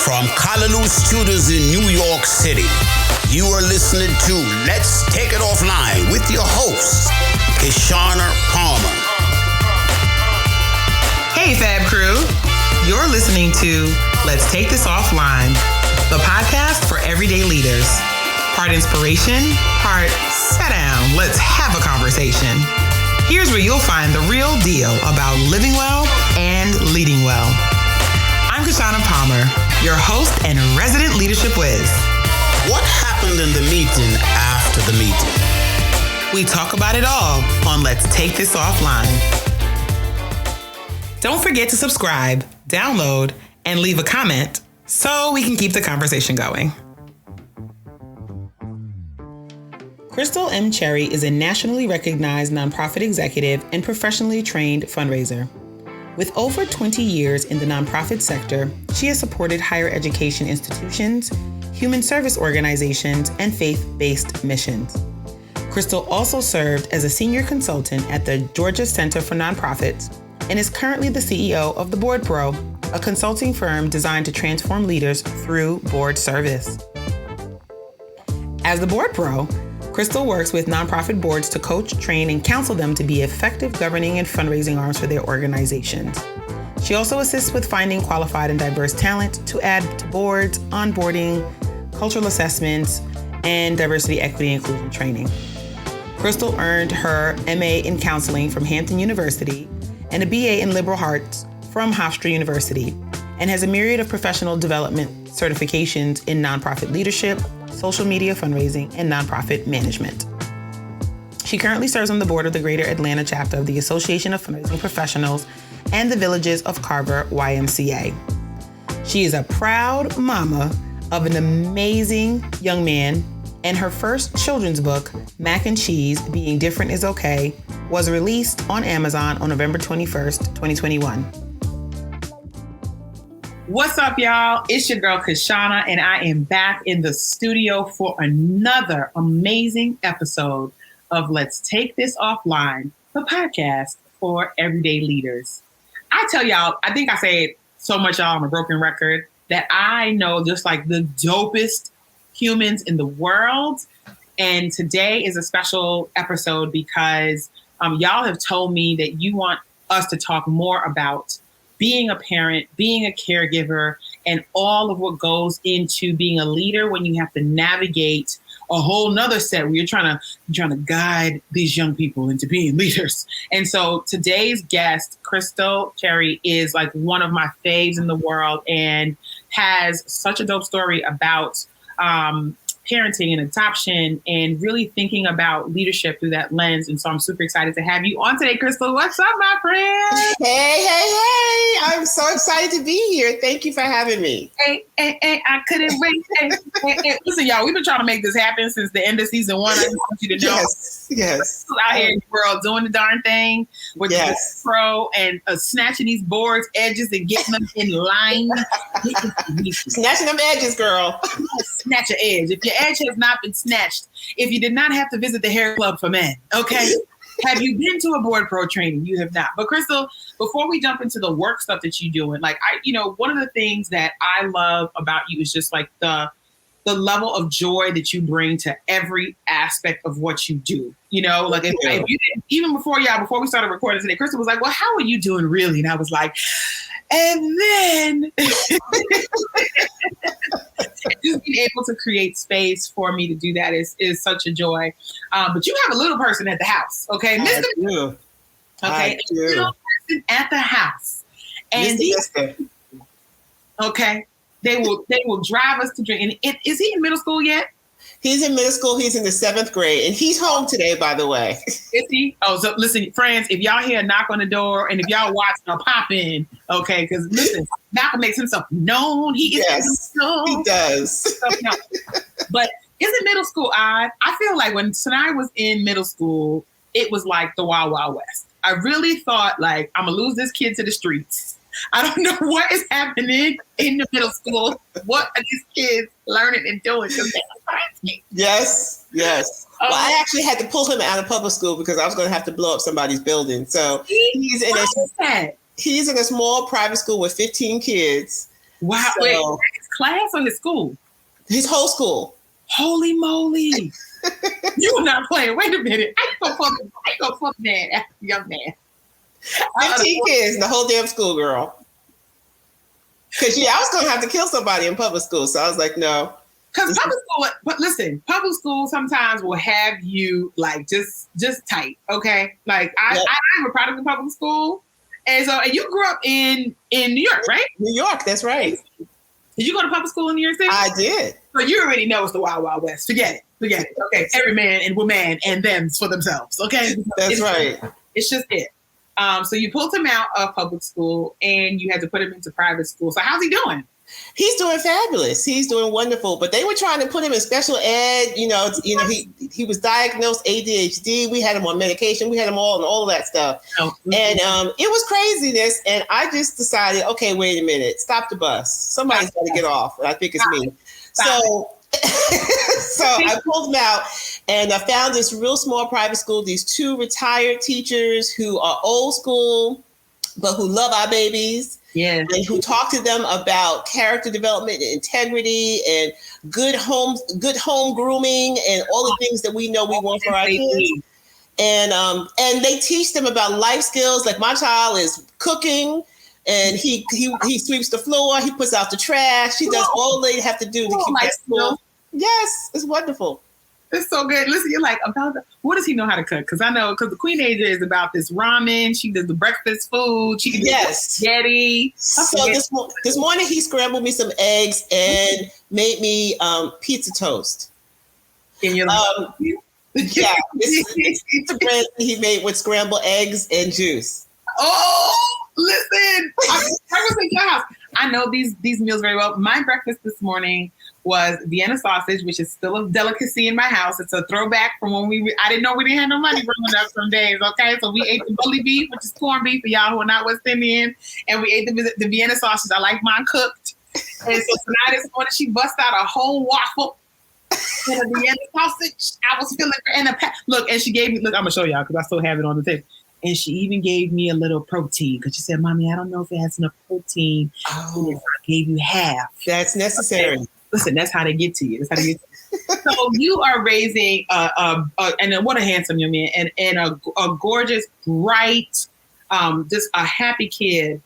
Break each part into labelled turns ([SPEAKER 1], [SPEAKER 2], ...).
[SPEAKER 1] From Callaloo Studios in New York City, you are listening to Let's Take It Offline with your host, Kishana Palmer.
[SPEAKER 2] Hey, Fab Crew. You're listening to Let's Take This Offline, the podcast for everyday leaders. Part inspiration, part sit down, let's have a conversation. Here's where you'll find the real deal about living well and leading well. I'm Kishana Palmer, your host and resident leadership whiz.
[SPEAKER 1] What happened in the meeting after the meeting?
[SPEAKER 2] We talk about it all on Let's Take This Offline. Don't forget to subscribe, download, and leave a comment so we can keep the conversation going. Crystal M. Cherry is a nationally recognized nonprofit executive and professionally trained fundraiser. With over 20 years in the nonprofit sector, she has supported higher education institutions, human service organizations, and faith-based missions. Crystal also served as a senior consultant at the Georgia Center for Nonprofits and is currently the CEO of The Board Pro, a consulting firm designed to transform leaders through board service. As The Board Pro, Crystal works with nonprofit boards to coach, train, and counsel them to be effective governing and fundraising arms for their organizations. She also assists with finding qualified and diverse talent to add to boards, onboarding, cultural assessments, and diversity, equity, and inclusion training. Crystal earned her MA in counseling from Hampton University and a BA in liberal arts from Hofstra University, and has a myriad of professional development certifications in nonprofit leadership, social media fundraising, and nonprofit management. She currently serves on the board of the Greater Atlanta chapter of the Association of Fundraising Professionals and the Villages of Carver YMCA. She is a proud mama of an amazing young man, and her first children's book, Mac and Cheese, Being Different is Okay, was released on Amazon on November 21st, 2021. What's up, y'all? It's your girl, Kishana, and I am back in the studio for another amazing episode of Let's Take This Offline, the podcast for everyday leaders. I tell y'all, I think I say it so much, y'all, on a broken record, that I know just like the dopest humans in the world. And today is a special episode because y'all have told me that you want us to talk more about being a parent, being a caregiver, and all of what goes into being a leader when you have to navigate a whole nother set where you're trying to guide these young people into being leaders. And so today's guest, Crystal Cherry, is like one of my faves in the world and has such a dope story about parenting and adoption and really thinking about leadership through that lens. And so I'm super excited to have you on today, Crystal. What's up, my friend?
[SPEAKER 3] Hey. I'm so excited to be here. Thank you for having me.
[SPEAKER 2] Hey, I couldn't wait. Hey. Listen, y'all, we've been trying to make this happen since the end of season 1. I just want you to know.
[SPEAKER 3] Yes.
[SPEAKER 2] Out here in the world doing the darn thing with the pro and snatching these boards' edges and getting them in line.
[SPEAKER 3] Snatching them edges, girl.
[SPEAKER 2] Snatch an edge. If your edge has not been snatched, if you did not have to visit the hair club for men, okay? Have you been to a board pro training? You have not. But Crystal, before we jump into the work stuff that you're doing, like one of the things that I love about you is just like the level of joy that you bring to every aspect of what you do. You know, like if you didn't, even before we started recording today, Crystal was like, well, how are you doing really? And I was like, and then just being able to create space for me to do that is such a joy. But you have a little person at the house, okay?
[SPEAKER 3] I do.
[SPEAKER 2] Okay, a little person at the house. And okay, they will drive us to drink. And is he in middle school yet?
[SPEAKER 3] He's in middle school. He's in the 7th grade, and he's home today, by the way.
[SPEAKER 2] Is he? Oh, so listen, friends, if y'all hear a knock on the door, and if y'all watch, pop in, okay? Because listen, Malcolm makes himself known. He is known.
[SPEAKER 3] He does.
[SPEAKER 2] But isn't middle school odd? I feel like when Sanai was in middle school, it was like the Wild Wild West. I really thought, like, I'm going to lose this kid to the streets. I don't know what is happening in the middle school. What are these kids learning and doing?
[SPEAKER 3] Yes. Well, I actually had to pull him out of public school because I was going to have to blow up somebody's building. So he's in a small private school with 15 kids.
[SPEAKER 2] Wow.
[SPEAKER 3] So,
[SPEAKER 2] wait, class or his school?
[SPEAKER 3] His whole school.
[SPEAKER 2] Holy moly. You were not playing. Wait a minute. I ain't gonna fuck man after young man.
[SPEAKER 3] 15 kids, the whole damn school, girl. Because I was going to have to kill somebody in public school. So I was like, no.
[SPEAKER 2] Because public school, but listen, public school sometimes will have you like just tight, okay? Like I'm a product of public school, and you grew up in New York, right?
[SPEAKER 3] New York, that's right.
[SPEAKER 2] Did you go to public school in New York City?
[SPEAKER 3] I did.
[SPEAKER 2] So you already know it's the Wild Wild West. Forget it. Okay, every man and woman and them's for themselves. Okay,
[SPEAKER 3] that's right.
[SPEAKER 2] It's just it. So you pulled him out of public school and you had to put him into private school. So how's he doing?
[SPEAKER 3] He's doing fabulous. He's doing wonderful. But they were trying to put him in special ed. He was diagnosed ADHD. We had him on medication. We had him all of that stuff. Oh. And it was craziness. And I just decided, okay, wait a minute. Stop the bus. Somebody's got to get off. And I think it's me. So I pulled him out and I found this real small private school, these 2 retired teachers who are old school, but who love our babies.
[SPEAKER 2] Yeah.
[SPEAKER 3] And who talk to them about character development and integrity and good home grooming and all the things that we know we want for our kids. And they teach them about life skills. Like my child is cooking and he sweeps the floor, he puts out the trash, he does all they have to do to keep that school. Yes, it's wonderful.
[SPEAKER 2] It's so good. Listen, you're like, what does he know how to cook? Because I know, because the Queen Asia is about this ramen. She does the breakfast food. She does spaghetti.
[SPEAKER 3] So this morning he scrambled me some eggs and made me pizza toast.
[SPEAKER 2] And you're like,
[SPEAKER 3] yeah, it's pizza bread he made with scrambled eggs and juice.
[SPEAKER 2] Oh, listen, I was in your house. I know these meals very well. My breakfast this morning was Vienna sausage, which is still a delicacy in my house. It's a throwback from when I didn't know we didn't have no money growing up some days, okay? So we ate the bully beef, which is corned beef for y'all who are not West Indian, and we ate the Vienna sausage. I like mine cooked. And so tonight this morning, she bust out a whole waffle and a Vienna sausage. I was feeling, and she gave me, I'm going to show y'all because I still have it on the table. And she even gave me a little protein because she said, Mommy, I don't know if it has enough protein. Oh. If I gave you half.
[SPEAKER 3] That's necessary. Okay.
[SPEAKER 2] Listen, that's how they get to you. So you are raising, and what a handsome young man, and a gorgeous, bright, just a happy kid.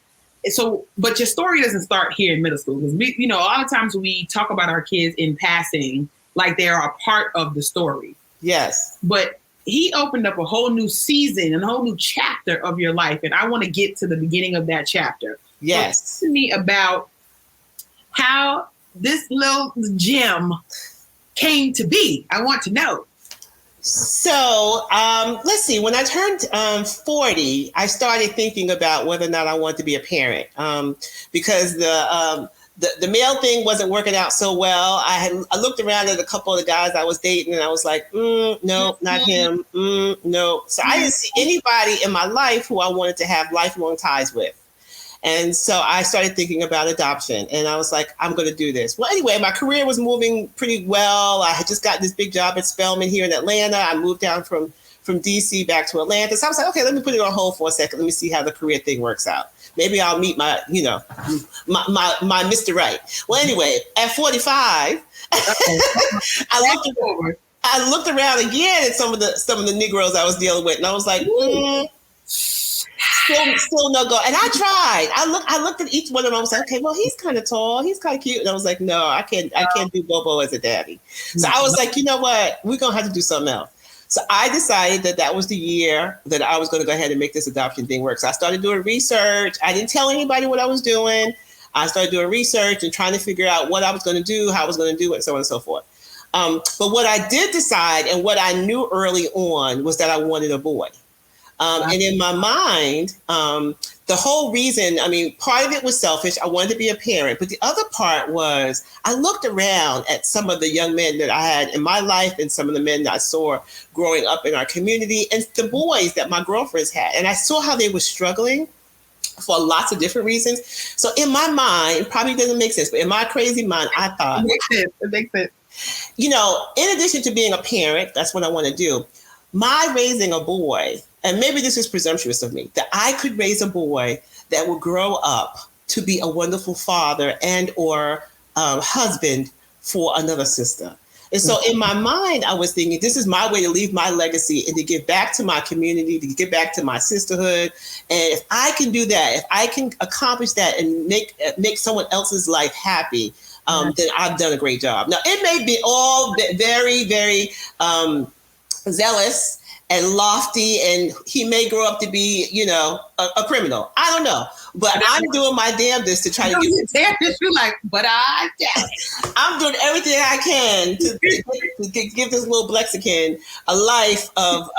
[SPEAKER 2] So, but your story doesn't start here in middle school. Because a lot of times we talk about our kids in passing, like they are a part of the story.
[SPEAKER 3] Yes.
[SPEAKER 2] But he opened up a whole new season and a whole new chapter of your life. And I want to get to the beginning of that chapter.
[SPEAKER 3] Yes.
[SPEAKER 2] Talk to me about how this little gem came to be. I want to know.
[SPEAKER 3] So let's see. When I turned 40, I started thinking about whether or not I wanted to be a parent because the male thing wasn't working out so well. I looked around at a couple of the guys I was dating and I was like, no, not him. No. So I didn't see anybody in my life who I wanted to have lifelong ties with. And so I started thinking about adoption and I was like, I'm going to do this. Well, anyway, my career was moving pretty well. I had just gotten this big job at Spelman here in Atlanta. I moved down from DC back to Atlanta. So I was like, okay, let me put it on hold for a second. Let me see how the career thing works out. Maybe I'll meet my Mr. Right. Well, anyway, at 45, I looked around again at some of the Negroes I was dealing with, and I was like, still no go. And I tried. I looked at each one of them. I was like, okay, well, he's kind of tall, he's kind of cute, and I was like, no, I can't do Bobo as a daddy. So I was like, you know what, we're gonna have to do something else. So I decided that was the year that I was going to go ahead and make this adoption thing work. So I started doing research. I didn't tell anybody what I was doing. I started doing research and trying to figure out what I was going to do, how I was going to do it, and so on and so forth. But what I did decide and what I knew early on was that I wanted a boy. And in my mind, the whole reason, part of it was selfish. I wanted to be a parent. But the other part was I looked around at some of the young men that I had in my life and some of the men that I saw growing up in our community and the boys that my girlfriends had. And I saw how they were struggling for lots of different reasons. So in my mind, it probably doesn't make sense, but in my crazy mind, I thought,
[SPEAKER 2] it makes sense.
[SPEAKER 3] In addition to being a parent, that's what I want to do. My raising a boy, and maybe this is presumptuous of me, that I could raise a boy that would grow up to be a wonderful father and or husband for another sister. And so in my mind, I was thinking, this is my way to leave my legacy and to give back to my community, to give back to my sisterhood. And if I can do that, if I can accomplish that and make someone else's life happy, then I've done a great job. Now, it may be all very, very zealous and lofty, and he may grow up to be, a criminal. I don't know. But I'm doing my damnedest to try to get
[SPEAKER 2] You're like, but
[SPEAKER 3] I'm doing everything I can to give this little Blexican a life of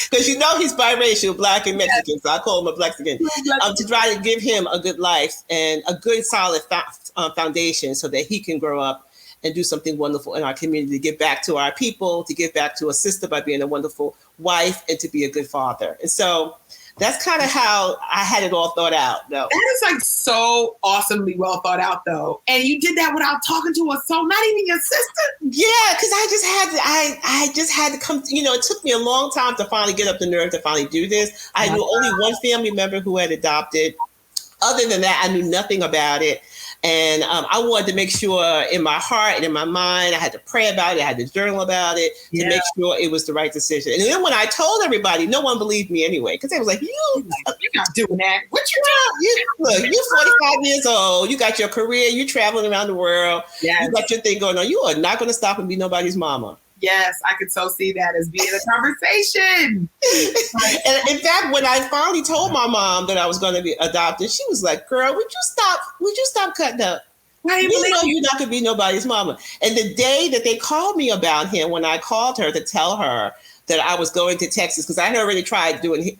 [SPEAKER 3] because he's biracial, Black and Mexican, so I call him a Blexican, to try to give him a good life and a good solid foundation so that he can grow up and do something wonderful in our community, to give back to our people, to give back to a sister by being a wonderful wife, and to be a good father. And so that's kind of how I had it all thought out. No.
[SPEAKER 2] That is like so awesomely well thought out, though. And you did that without talking to a soul, not even your sister.
[SPEAKER 3] Yeah, because I just had to come. It took me a long time to finally get up the nerve to finally do this. I knew only one family member who had adopted. Other than that, I knew nothing about it. And I wanted to make sure in my heart and in my mind, I had to pray about it. I had to journal about it to make sure it was the right decision. And then when I told everybody, no one believed me anyway, because they was like, you're
[SPEAKER 2] not doing that. What you doing?
[SPEAKER 3] Look, you're 45 years old. You got your career. You're traveling around the world.
[SPEAKER 2] Yes.
[SPEAKER 3] You got your thing going on. You are not going to stop and be nobody's mama.
[SPEAKER 2] Yes, I could so see that as being a conversation.
[SPEAKER 3] And in fact, when I finally told my mom that I was going to be adopted, she was like, "Girl, would you stop cutting up? You know you're not going to be nobody's mama." And the day that they called me about him, when I called her to tell her that I was going to Texas, because I had already tried doing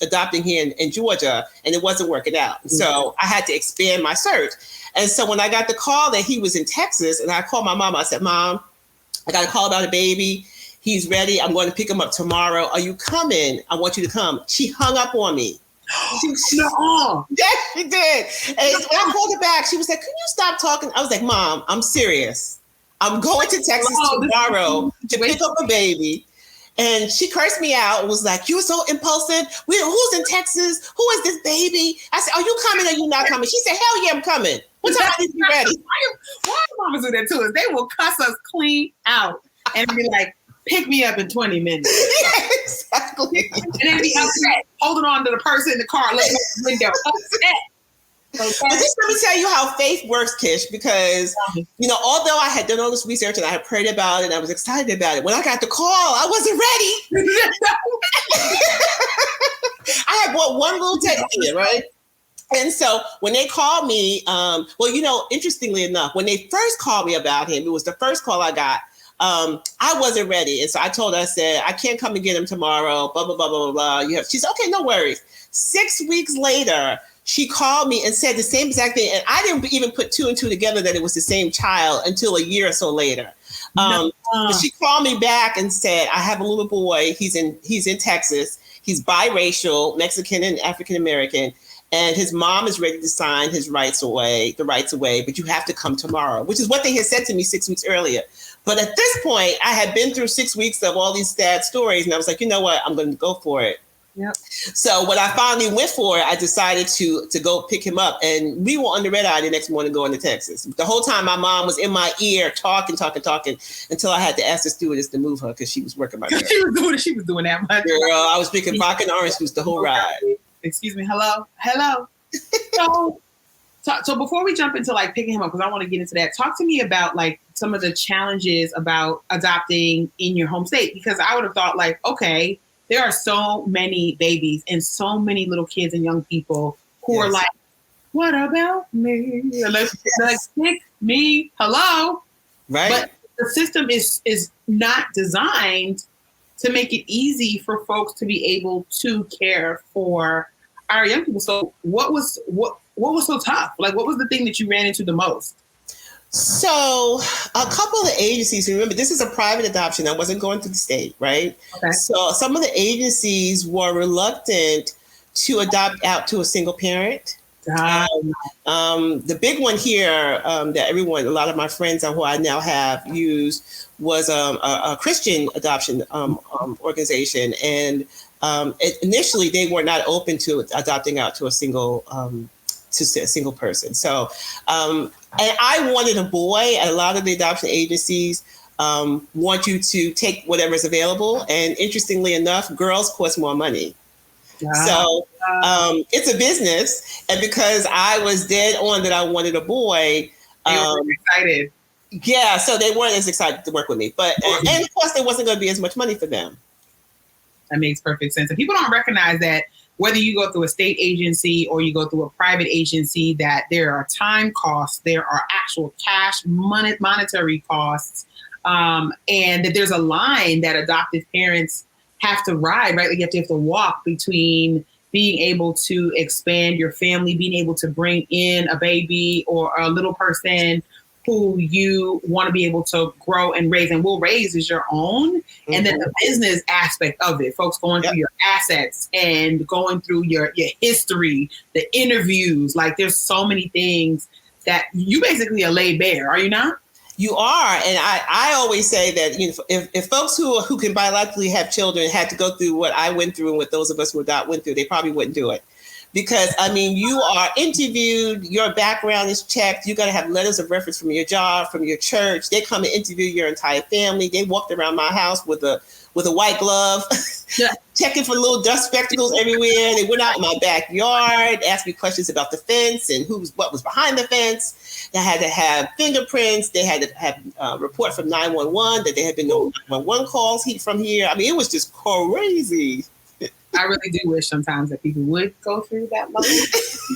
[SPEAKER 3] adopting here in Georgia, and it wasn't working out. Mm-hmm. So I had to expand my search. And so when I got the call that he was in Texas, and I called my mom, I said, "Mom, I got a call about a baby. He's ready. I'm going to pick him up tomorrow. Are you coming? I want you to come." She hung up on me.
[SPEAKER 2] No.
[SPEAKER 3] Yes, she did. And when I called her back, she was like, "Can you stop talking?" I was like, "Mom, I'm serious. I'm going to Texas tomorrow to pick up a baby." And she cursed me out and was like, "You're so impulsive. Who's in Texas? Who is this baby?" I said, "Are you coming or are you not coming?" She said, "Hell yeah, I'm coming. What time I need to be ready?"
[SPEAKER 2] Why do mamas do that to us? They will cuss us clean out and be like, "Pick me up in 20 minutes.
[SPEAKER 3] Yeah, exactly.
[SPEAKER 2] And then be upset, holding on to the person in the car, looking out the window, upset.
[SPEAKER 3] Okay. But just let me tell you how faith works, Kish, because, although I had done all this research and I had prayed about it and I was excited about it, when I got the call, I wasn't ready. I had bought one little teddy bear, right? And so when they called me, interestingly enough, when they first called me about him, it was the first call I got. I wasn't ready. And so I told her, I said, "I can't come and get him tomorrow, blah, blah, blah, blah, blah." She said, "Okay, no worries." 6 weeks later, she called me and said the same exact thing. And I didn't even put two and two together that it was the same child until a year or so later. But she called me back and said, "I have a little boy. He's in Texas. He's biracial, Mexican and African American. And his mom is ready to sign the rights away, but you have to come tomorrow," which is what they had said to me 6 weeks earlier. But at this point, I had been through 6 weeks of all these sad stories. And I was like, you know what? I'm going to go for it.
[SPEAKER 2] Yep.
[SPEAKER 3] So when I finally went for it, I decided to go pick him up. And we were on the red eye the next morning going to Texas. The whole time my mom was in my ear talking until I had to ask the stewardess to move her because she was working my nerves.
[SPEAKER 2] She was doing that much.
[SPEAKER 3] Girl, I was drinking vodka and orange juice the whole ride.
[SPEAKER 2] Excuse me. Hello. So before we jump into like picking him up, because I want to get into that, talk to me about like some of the challenges about adopting in your home state, because I would have thought like, okay, there are so many babies and so many little kids and young people who are like, "What about me? Let's pick me." Hello.
[SPEAKER 3] Right.
[SPEAKER 2] But the system is not designed to make it easy for folks to be able to care for our young people. So what was so tough? Like, what was the thing that you ran into the most?
[SPEAKER 3] So a couple of the agencies, remember, this is a private adoption. I wasn't going through the state, right? Okay. So some of the agencies were reluctant to adopt out to a single parent. The big one here that a lot of my friends who I now have used was a Christian adoption organization. And initially they were not open to adopting out to a single to a single person. So, and I wanted a boy. A lot of the adoption agencies want you to take whatever is available. And interestingly enough, girls cost more money. Wow. So it's a business. And because I was dead on that I wanted a boy.
[SPEAKER 2] They were excited.
[SPEAKER 3] Yeah, so they weren't as excited to work with me. But and of course, there wasn't going to be as much money for them.
[SPEAKER 2] That makes perfect sense. And people don't recognize that whether you go through a state agency or you go through a private agency, that there are time costs, there are actual cash monetary costs, and that there's a line that adoptive parents have to ride, right? Like you have to walk between being able to expand your family, being able to bring in a baby or a little person who you want to be able to grow and raise, and will raise as your own. Mm-hmm. And then the business aspect of it, folks going through your assets and going through your history, the interviews, like there's so many things that you basically are laid bare, are you not?
[SPEAKER 3] You are. And I always say that, you know, if folks who can biologically have children had to go through what I went through and what those of us who not went through, they probably wouldn't do it. Because, I mean, you are interviewed, your background is checked, you got to have letters of reference from your job, from your church. They come and interview your entire family. They walked around my house with a white glove, checking for little dust spectacles everywhere. They went out in my backyard, asked me questions about the fence and what was behind the fence. They had to have fingerprints. They had to have a report from 911 that there had been no 911 calls from here. I mean, it was just crazy.
[SPEAKER 2] I really do wish sometimes that people would go through that level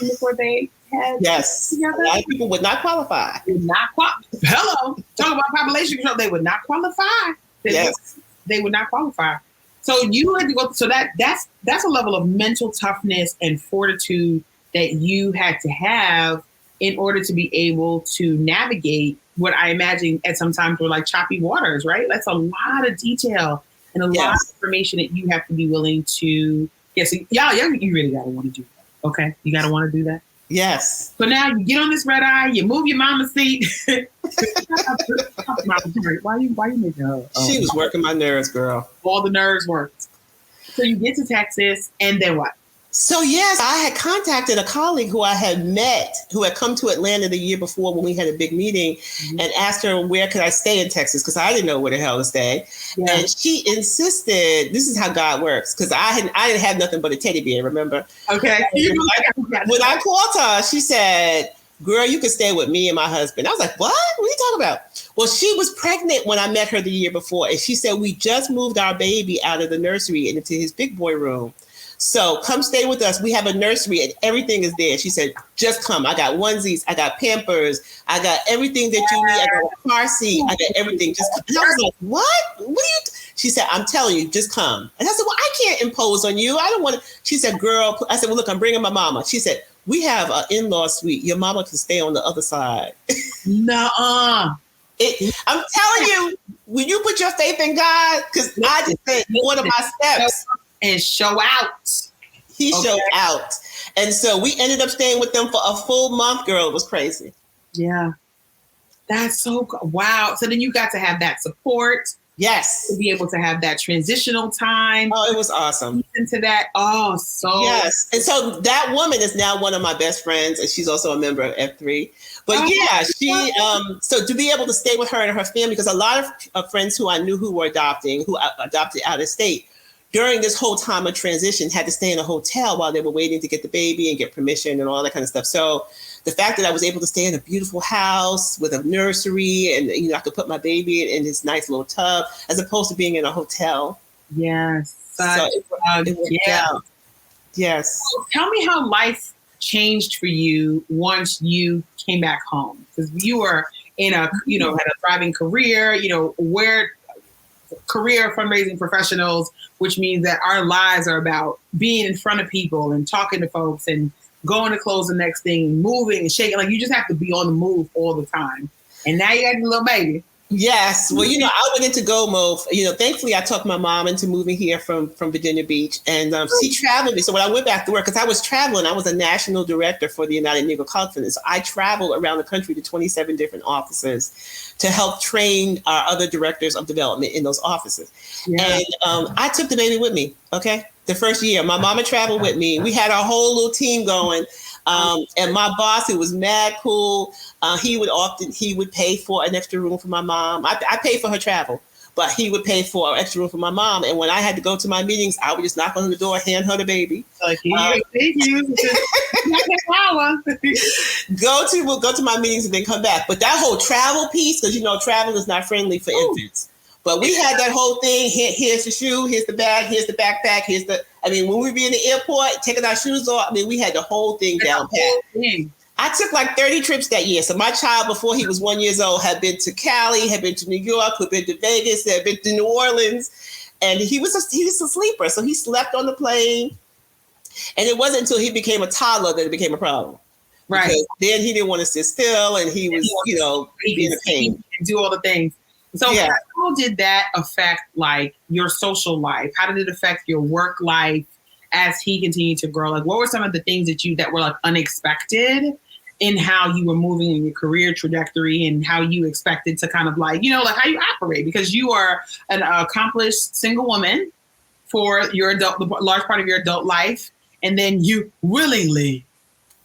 [SPEAKER 2] before they had.
[SPEAKER 3] Yes, together. A lot of people would not qualify.
[SPEAKER 2] Hello, talk about population control. They would not qualify. They would not qualify. So you had to go. So that's a level of mental toughness and fortitude that you had to have in order to be able to navigate what I imagine at some times were like choppy waters. Right? That's a lot of detail. And a lot of information that you have to be willing to, so you really gotta want to do that. Okay, you gotta want to do that.
[SPEAKER 3] Yes.
[SPEAKER 2] So now you get on this red eye, you move your mama's seat. Why you making her?
[SPEAKER 3] She was working my nerves, girl.
[SPEAKER 2] All the nerves worked. So you get to Texas, and then what?
[SPEAKER 3] So yes, I had contacted a colleague who I had met, who had come to Atlanta the year before when we had a big meeting, and asked her where could I stay in Texas, because I didn't know where the hell to stay. Yeah. And she insisted, this is how God works, because I didn't have nothing but a teddy bear, remember?
[SPEAKER 2] Okay.
[SPEAKER 3] When I called her, she said, girl, you can stay with me and my husband. I was like, what? What are you talking about? Well, she was pregnant when I met her the year before, and she said, we just moved our baby out of the nursery and into his big boy room. So come stay with us. We have a nursery and everything is there. She said, just come. I got onesies. I got Pampers. I got everything that you need. I got a car seat. I got everything. Just come. And I was like, what? What are you? She said, I'm telling you, just come. And I said, well, I can't impose on you. I don't want to. She said, girl, I said, well, look, I'm bringing my mama. She said, we have an in-law suite. Your mama can stay on the other side.
[SPEAKER 2] Nuh-uh.
[SPEAKER 3] I'm telling you, when you put your faith in God, because I just said one of my steps.
[SPEAKER 2] And show out.
[SPEAKER 3] He showed out. And so we ended up staying with them for a full month, girl. It was crazy.
[SPEAKER 2] Yeah. That's so wow. So then you got to have that support.
[SPEAKER 3] Yes.
[SPEAKER 2] To be able to have that transitional time.
[SPEAKER 3] Oh, it was awesome.
[SPEAKER 2] Into that. Oh, so.
[SPEAKER 3] Yes. And so that woman is now one of my best friends, and she's also a member of F3. But she, so to be able to stay with her and her family, because a lot of friends who I knew who were adopting, who adopted out of state, during this whole time of transition, had to stay in a hotel while they were waiting to get the baby and get permission and all that kind of stuff. So the fact that I was able to stay in a beautiful house with a nursery and, you know, I could put my baby in this nice little tub as opposed to being in a hotel.
[SPEAKER 2] Yes.
[SPEAKER 3] So Yes.
[SPEAKER 2] So tell me how life changed for you once you came back home, because you were in a, you know, had a thriving career, you know, career fundraising professionals, which means that our lives are about being in front of people and talking to folks and going to close the next thing, moving and shaking. Like you just have to be on the move all the time. And now you got your little baby.
[SPEAKER 3] Yes. Well, you know, I went into go mode. You know, thankfully I talked my mom into moving here from Virginia Beach, and she traveled me. So when I went back to work, because I was traveling, I was a national director for the United Negro Conference. So I traveled around the country to 27 different offices to help train our other directors of development in those offices. Yeah. And I took the baby with me. Okay. The first year, my mama traveled with me. We had our whole little team going. And my boss, who was mad cool, he would pay for an extra room for my mom. I paid for her travel, but he would pay for an extra room for my mom. And when I had to go to my meetings, I would just knock on the door, hand her the baby.
[SPEAKER 2] Like, thank you.
[SPEAKER 3] Go to my meetings and then come back. But that whole travel piece, because travel is not friendly for infants. But we had that whole thing. Here's the shoe, here's the bag, here's the backpack, when we be in the airport, taking our shoes off, we had the whole thing down pat. I took like 30 trips that year. So my child, before he was 1 year old, had been to Cali, had been to New York, had been to Vegas, had been to New Orleans. And he was a sleeper. So he slept on the plane. And it wasn't until he became a toddler that it became a problem.
[SPEAKER 2] Right.
[SPEAKER 3] Because then he didn't want to sit still and he was, being a pain.
[SPEAKER 2] And do all the things. So how did that affect like your social life? How did it affect your work life as he continued to grow? Like, what were some of the things that were like unexpected in how you were moving in your career trajectory and how you expected to kind of like, like how you operate? Because you are an accomplished single woman for the large part of your adult life. And then you willingly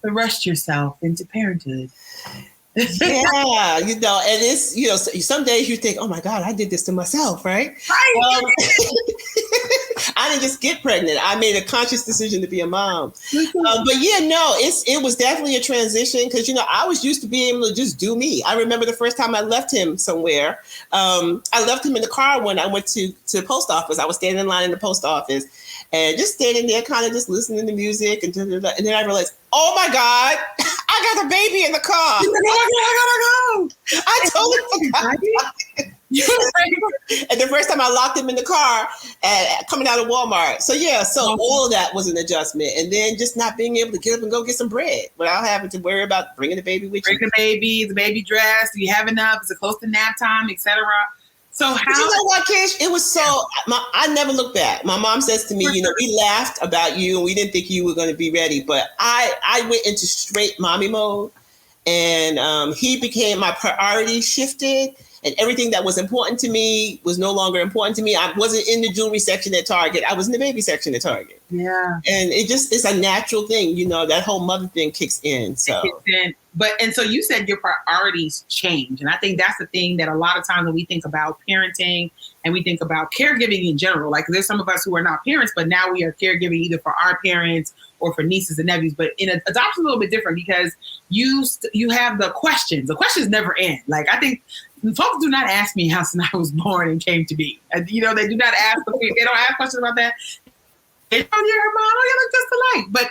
[SPEAKER 2] thrust yourself into parenthood.
[SPEAKER 3] Yeah, and it's, some days you think, oh my God, I did this to myself, right? I didn't just get pregnant. I made a conscious decision to be a mom. But it was definitely a transition because, I was used to being able to just do me. I remember the first time I left him somewhere. I left him in the car when I went to the post office. I was standing in line in the post office and just standing there kind of just listening to music. And then I realized, oh my God, I got a baby in the car. I totally forgot. And the first time I locked him in the car coming out of Walmart. So all of that was an adjustment. And then just not being able to get up and go get some bread without having to worry about bringing the baby with you.
[SPEAKER 2] Bring the baby dress. Do you have enough? Is it close to nap time, etc.? So how?
[SPEAKER 3] But you know what, Kish? It was so. I never look back. My mom says to me, we laughed about you and we didn't think you were going to be ready. But I went into straight mommy mode, and he became my priority shifted. And everything that was important to me was no longer important to me. I wasn't in the jewelry section at Target. I was in the baby section at Target.
[SPEAKER 2] Yeah.
[SPEAKER 3] And it's a natural thing, that whole mother thing kicks in. So.
[SPEAKER 2] And so you said your priorities change. And I think that's the thing that a lot of times when we think about parenting and we think about caregiving in general, like there's some of us who are not parents, but now we are caregiving either for our parents or for nieces and nephews. But in adoption, a little bit different because you have the questions. The questions never end. Like I think folks do not ask me how I was born and came to be. They do not ask. They don't ask questions about that. They don't hear her mom. You look just alike. But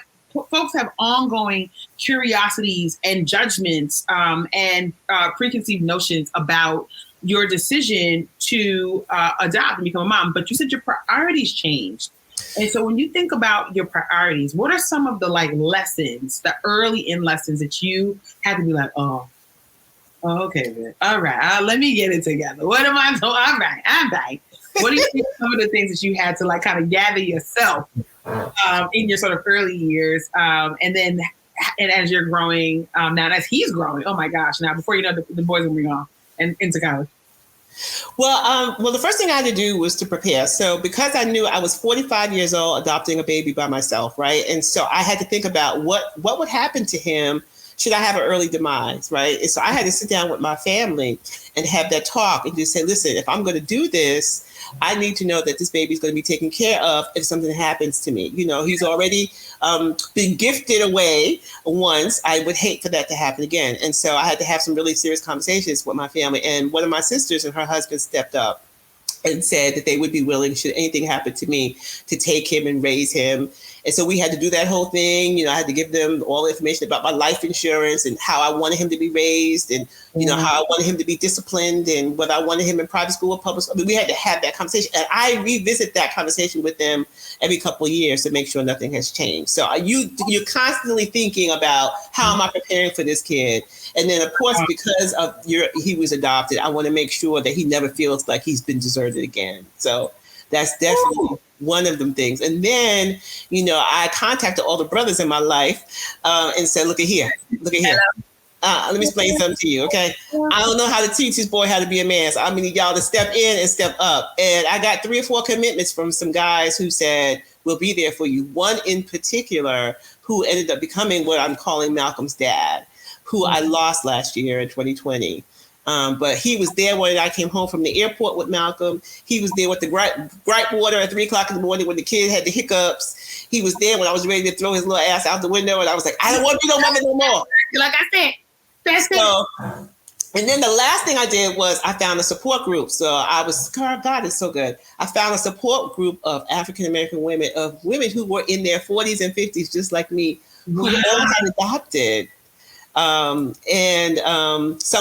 [SPEAKER 2] folks have ongoing curiosities and judgments and preconceived notions about your decision to adopt and become a mom. But you said your priorities changed. And so when you think about your priorities, what are some of the lessons, the early in lessons that you had to be like, oh, okay, man. All right. Let me get it together. What am I doing? All right. I'm right. What do you think some of the things that you had to kind of gather yourself in your sort of early years? And as you're growing, now as he's growing, oh my gosh. Now, before you know, the boys will be gone and into college.
[SPEAKER 3] Well, the first thing I had to do was to prepare. So because I knew I was 45 years old adopting a baby by myself, right? And so I had to think about what would happen to him should I have an early demise, right? And so I had to sit down with my family and have that talk and just say, listen, if I'm going to do this, I need to know that this baby is going to be taken care of if something happens to me. He's already been gifted away once. I would hate for that to happen again. And so I had to have some really serious conversations with my family. And one of my sisters and her husband stepped up and said that they would be willing, should anything happen to me, to take him and raise him. And so we had to do that whole thing. I had to give them all the information about my life insurance and how I wanted him to be raised and, how I wanted him to be disciplined and whether I wanted him in private school or public school. We had to have that conversation. And I revisit that conversation with them every couple of years to make sure nothing has changed. So you're constantly thinking about how am I preparing for this kid? And then, of course, because he was adopted, I want to make sure that he never feels like he's been deserted again. So that's definitely one of them things. And then, I contacted all the brothers in my life and said, look at here. Let me explain something to you, okay? I don't know how to teach this boy how to be a man. So I'm going to need y'all to step in and step up. And I got 3 or 4 commitments from some guys who said, we'll be there for you. One in particular who ended up becoming what I'm calling Malcolm's dad, who I lost last year in 2020. But he was there when I came home from the airport with Malcolm. He was there with the gripe water at 3 o'clock in the morning when the kid had the hiccups. He was there when I was ready to throw his little ass out the window. And I was like, I don't want to be no mother no more.
[SPEAKER 2] Like I said, that's
[SPEAKER 3] so, and then the last thing I did was I found a support group. So I was, God is so good. I found a support group of African-American women, of women who were in their 40s and 50s, just like me, who all had adopted. Some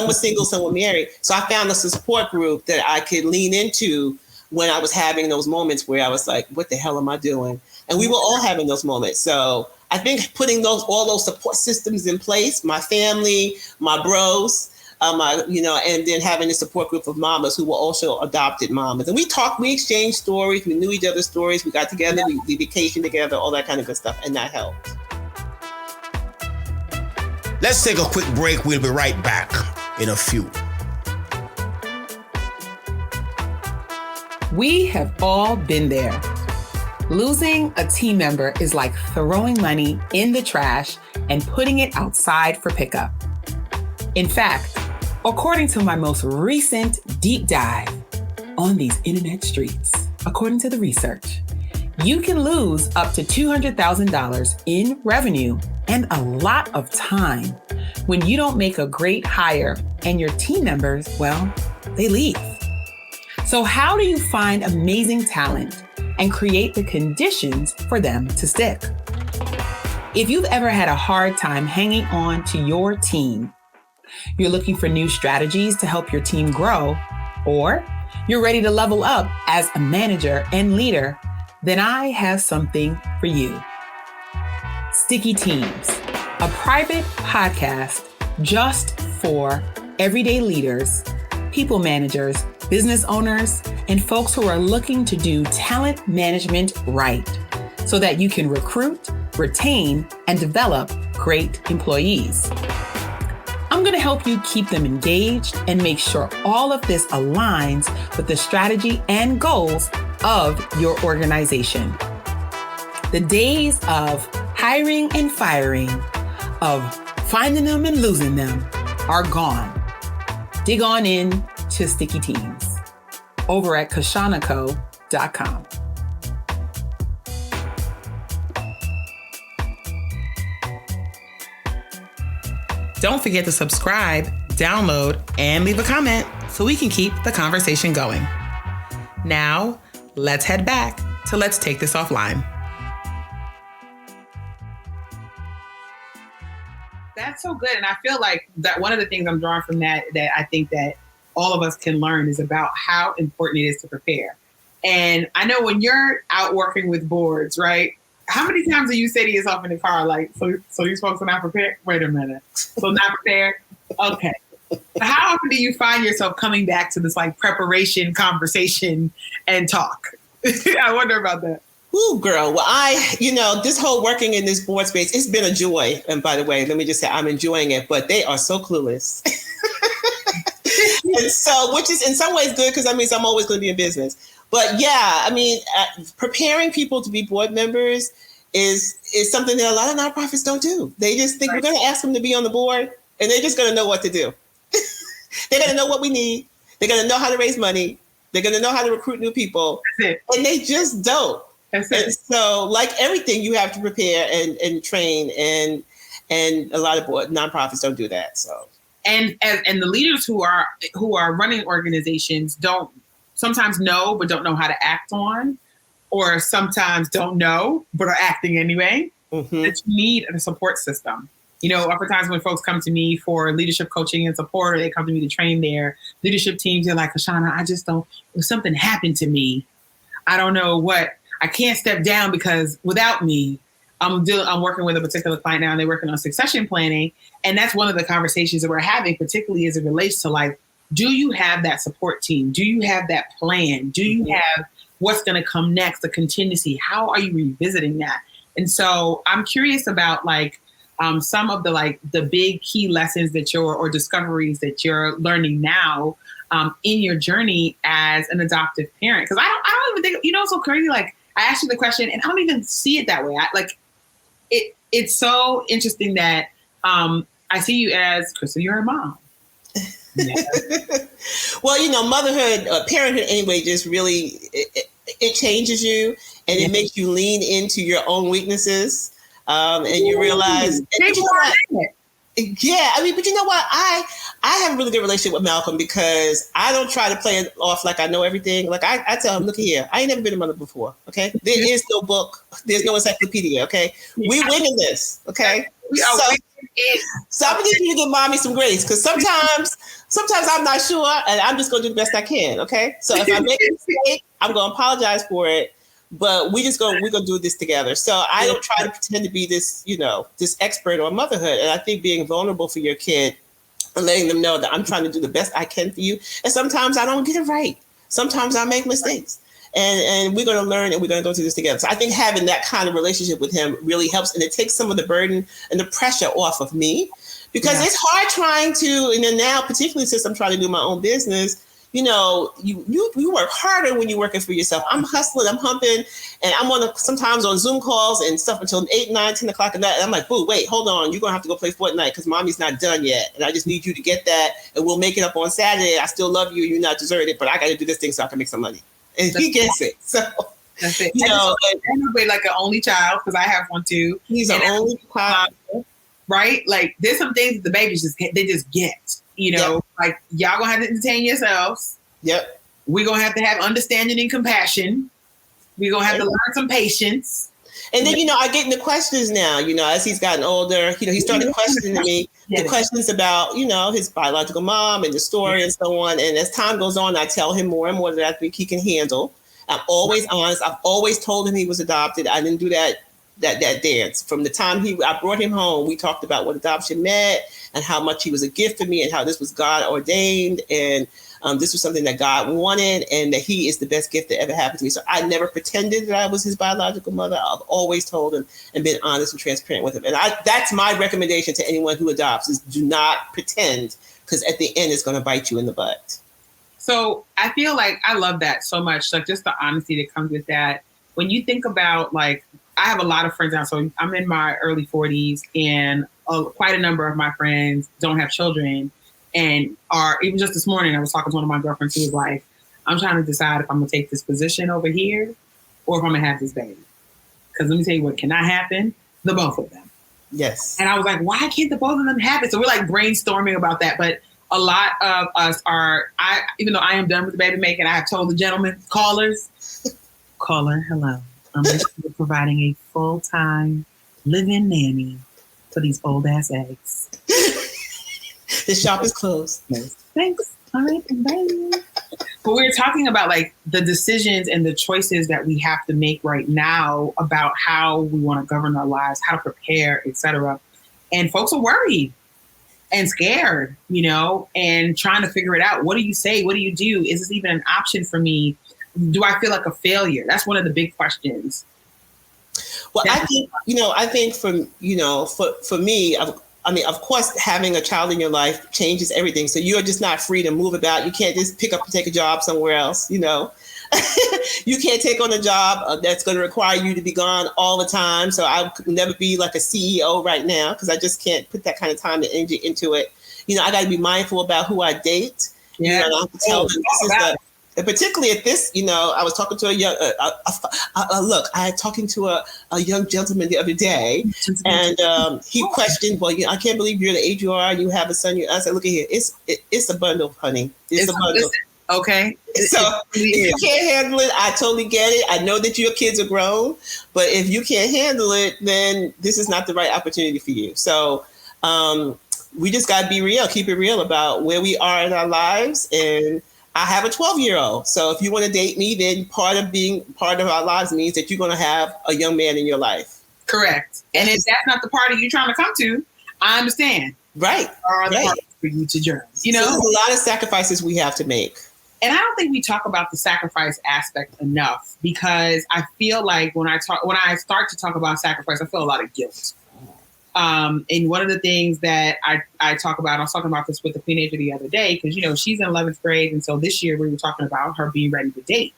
[SPEAKER 3] were single, some were married. So I found a support group that I could lean into when I was having those moments where I was like, what the hell am I doing? And we were all having those moments. So I think putting all those support systems in place, my family, my bros, and then having a support group of mamas who were also adopted mamas. And we exchanged stories, we knew each other's stories, we got together, we vacationed together, all that kind of good stuff. And that helped.
[SPEAKER 1] Let's take a quick break. We'll be right back in a few.
[SPEAKER 2] We have all been there. Losing a team member is like throwing money in the trash and putting it outside for pickup. In fact, according to my most recent deep dive on these internet streets, according to the research, you can lose up to $200,000 in revenue and a lot of time when you don't make a great hire and your team members, well, they leave. So how do you find amazing talent and create the conditions for them to stick? If you've ever had a hard time hanging on to your team, you're looking for new strategies to help your team grow, or you're ready to level up as a manager and leader, then I have something for you. Sticky Teams, a private podcast just for everyday leaders, people managers, business owners, and folks who are looking to do talent management right so that you can recruit, retain, and develop great employees. I'm going to help you keep them engaged and make sure all of this aligns with the strategy and goals of your organization. The days of hiring and firing, of finding them and losing them are gone. Dig on in to Sticky Teams over at KashanaCo.com. Don't forget to subscribe, download, and leave a comment so we can keep the conversation going. Now, let's head back to Let's Take This Offline. That's so good. And I feel like that one of the things I'm drawing from that I think that all of us can learn is about how important it is to prepare. And I know when you're out working with boards, right? How many times do you say to yourself in the car, like, so these folks are not prepared? Wait a minute. So not prepared? Okay. How often do you find yourself coming back to this like preparation, conversation, and talk? I wonder about that.
[SPEAKER 3] Ooh, girl. Well, this whole working in this board space, it's been a joy. And by the way, let me just say I'm enjoying it, but they are so clueless. And so, which is in some ways good because that means I'm always going to be in business. But yeah, I mean, preparing people to be board members is something that a lot of nonprofits don't do. They just think we're going to ask them to be on the board and they're just going to know what to do. They're going to know what we need. They're going to know how to raise money. They're going to know how to recruit new people. And they just don't.
[SPEAKER 2] That's it.
[SPEAKER 3] And so like everything, you have to prepare and train and a lot of nonprofits don't do that. So.
[SPEAKER 2] And the leaders who are running organizations don't sometimes know, but don't know how to act on, or sometimes don't know, but are acting anyway. Mm-hmm. That you need a support system. Oftentimes when folks come to me for leadership coaching and support, or they come to me to train their leadership teams, they're like, Kashana, I just don't, if something happened to me, I don't know what, I can't step down because without me, I'm working with a particular client now and they're working on succession planning. And that's one of the conversations that we're having, particularly as it relates to like, do you have that support team? Do you have that plan? Do you have what's going to come next, the contingency? How are you revisiting that? And so I'm curious about like some of the big key lessons that or discoveries that you're learning now in your journey as an adoptive parent. Because I don't even think, it's so crazy. Like I asked you the question and I don't even see it that way. it's so interesting that I see you as Crystal, you're a mom. Yeah.
[SPEAKER 3] Well, motherhood, parenthood anyway, just really, it changes you and it makes you lean into your own weaknesses. And you realize, yeah, I mean, but you know what? I have a really good relationship with Malcolm because I don't try to play it off like I know everything. Like I tell him, look here, I ain't never been a mother before. Okay. There is no book. There's no encyclopedia. Okay. We winging this. Okay. So I'm gonna need you to give mommy some grace because sometimes I'm not sure and I'm just gonna do the best I can. Okay. So if I make a mistake, I'm gonna apologize for it. But we're gonna do this together. So I don't try to pretend to be this, this expert on motherhood. And I think being vulnerable for your kid and letting them know that I'm trying to do the best I can for you. And sometimes I don't get it right. Sometimes I make mistakes. And we're gonna learn and we're gonna go through this together. So I think having that kind of relationship with him really helps, and it takes some of the burden and the pressure off of me. Because it's hard trying to, and then now, particularly since I'm trying to do my own business, you work harder when you're working for yourself. I'm hustling, I'm humping, and I'm sometimes on Zoom calls and stuff until 8, 9, 10 o'clock at night. And I'm like, boo, wait, hold on. You're going to have to go play Fortnite because mommy's not done yet. And I just need you to get that. And we'll make it up on Saturday. I still love you. You're not deserted, but I got to do this thing so I can make some money. And he gets it. So,
[SPEAKER 2] that's it. And like an only child, because I have one too.
[SPEAKER 3] He's an only child.
[SPEAKER 2] Right? Like there's some things that the babies just get. Like y'all gonna have to entertain yourselves.
[SPEAKER 3] Yep.
[SPEAKER 2] We're gonna have to have understanding and compassion. We're gonna have to learn some patience.
[SPEAKER 3] And then, I get into questions now, as he's gotten older, he started questioning me, the questions about, his biological mom and the story and so on. And as time goes on, I tell him more and more that I think he can handle. I'm always honest. I've always told him he was adopted. I didn't do that dance. From the time I brought him home, we talked about what adoption meant and how much he was a gift for me and how this was God ordained. And this was something that God wanted and that he is the best gift that ever happened to me. So I never pretended that I was his biological mother. I've always told him and been honest and transparent with him. And that's my recommendation to anyone who adopts is do not pretend, because at the end, it's going to bite you in the butt.
[SPEAKER 2] So I feel like I love that so much. Like just the honesty that comes with that. When you think about like, I have a lot of friends now. So I'm in my early 40s and quite a number of my friends don't have children and are, even just this morning, I was talking to one of my girlfriends who was like, I'm trying to decide if I'm going to take this position over here or if I'm going to have this baby. Because let me tell you what cannot happen, the both of them.
[SPEAKER 3] Yes.
[SPEAKER 2] And I was like, why can't the both of them happen? So we're like brainstorming about that. But a lot of us even though I am done with the baby making, I have told the gentlemen, caller, hello. I'm providing a full-time live-in nanny for these old-ass eggs.
[SPEAKER 3] The shop is closed.
[SPEAKER 2] Thanks. All right, bye. But we're talking about like the decisions and the choices that we have to make right now about how we want to govern our lives, how to prepare, etc. And folks are worried and scared, and trying to figure it out. What do you say? What do you do? Is this even an option for me? Do I feel like a failure? That's one of the big questions.
[SPEAKER 3] Well, I think for me, I mean, of course, having a child in your life changes everything. So you're just not free to move about. You can't just pick up and take a job somewhere else, You can't take on a job that's going to require you to be gone all the time. So I could never be like a CEO right now because I just can't put that kind of time and energy into it. I got to be mindful about who I date.
[SPEAKER 2] Yeah.
[SPEAKER 3] I have to tell them this is the... And particularly at this, I was talking to a young, talking to a young gentleman the other day, and he questioned, well, I can't believe you're the age you are, you have a son. I said, look at here, it's a bundle, honey. It's a bundle.
[SPEAKER 2] Okay.
[SPEAKER 3] So if you can't handle it, I totally get it. I know that your kids are grown, but if you can't handle it, then this is not the right opportunity for you. So we just got to be real, keep it real about where we are in our lives. And I have a 12-year-old. So if you want to date me, then part of being part of our lives means that you're going to have a young man in your life.
[SPEAKER 2] Correct. And if that's not the party you're trying to come to, I understand.
[SPEAKER 3] Right.
[SPEAKER 2] Are the parties for you to journey. So
[SPEAKER 3] there's a lot of sacrifices we have to make.
[SPEAKER 2] And I don't think we talk about the sacrifice aspect enough because I feel like when I start to talk about sacrifice, I feel a lot of guilt. And one of the things that I talk about, I was talking about this with the teenager the other day, because, she's in 11th grade. And so this year we were talking about her being ready to date.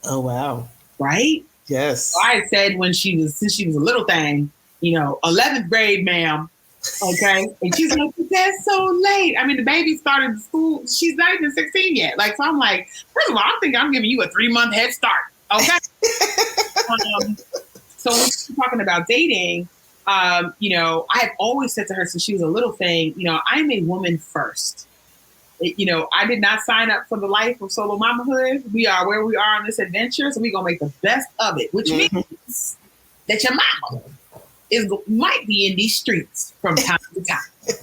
[SPEAKER 3] Oh, wow.
[SPEAKER 2] Right?
[SPEAKER 3] Yes.
[SPEAKER 2] So I had said since she was a little thing, 11th grade, ma'am. Okay. And she's like, that's so late. I mean, the baby started school. She's not even 16 yet. Like, so I'm like, first of all, I think I'm giving you a 3-month head start. Okay. So when she's talking about dating, I've always said to her since she was a little thing, I'm a woman first. I did not sign up for the life of solo mamahood. We are where we are on this adventure, so we're going to make the best of it, which means that your mama might be in these streets from time to time.